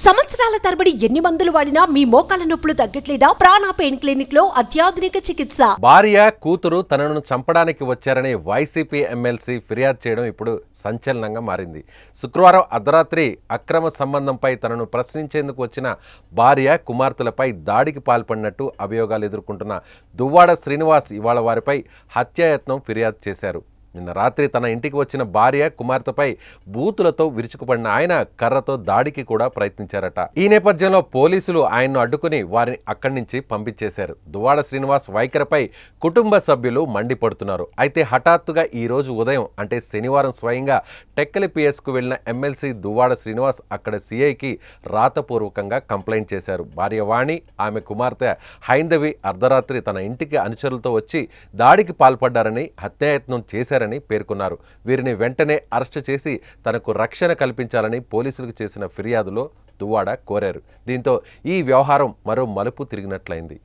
సంవత్సరాల తరబడి ఎన్ని మందులు వాడినా మీ మోకాల నొప్పులు తగ్గట్లేదా? ప్రాణ పెయిన్ క్లినిక్ లో అత్యాధునిక చికిత్స. భార్య కూతురు తనను చంపడానికి వచ్చారని వైసీపీ ఎమ్మెల్సీ ఫిర్యాదు చేయడం ఇప్పుడు సంచలనంగా మారింది. శుక్రవారం అర్ధరాత్రి అక్రమ సంబంధంపై తనను ప్రశ్నించేందుకు వచ్చిన భార్య కుమార్తెలపై దాడికి పాల్పడినట్టు అభియోగాలు ఎదుర్కొంటున్న దువ్వాడ శ్రీనివాస్ ఇవాళ వారిపై హత్యాయత్నం ఫిర్యాదు చేశారు. నిన్న రాత్రి తన ఇంటికి వచ్చిన భార్య కుమార్తెపై బూతులతో విరుచుకుపడిన ఆయన కర్రతో దాడికి కూడా ప్రయత్నించారట. ఈ నేపథ్యంలో పోలీసులు ఆయన్ను అడ్డుకుని వారిని అక్కడి నుంచి పంపించేశారు. దువ్వాడ శ్రీనివాస్ వైఖరిపై కుటుంబ సభ్యులు మండిపడుతున్నారు. అయితే హఠాత్తుగా ఈ రోజు ఉదయం అంటే శనివారం స్వయంగా టెక్కలి పిఎస్కు వెళ్లిన ఎమ్మెల్సీ దువ్వాడ శ్రీనివాస్ అక్కడ సిఐకి రాతపూర్వకంగా కంప్లైంట్ చేశారు. భార్య వాణి, ఆమె కుమార్తె హైందవి అర్ధరాత్రి తన ఇంటికి అనుచరులతో వచ్చి దాడికి పాల్పడ్డారని, హత్యాయత్నం చేశారు పేర్కొన్నారు. వీరిని వెంటనే అరెస్టు చేసి తనకు రక్షణ కల్పించాలని పోలీసులకు చేసిన ఫిర్యాదులో దువ్వాడ కోరారు. దీంతో ఈ వ్యవహారం మరో మలుపు తిరిగినట్లయింది.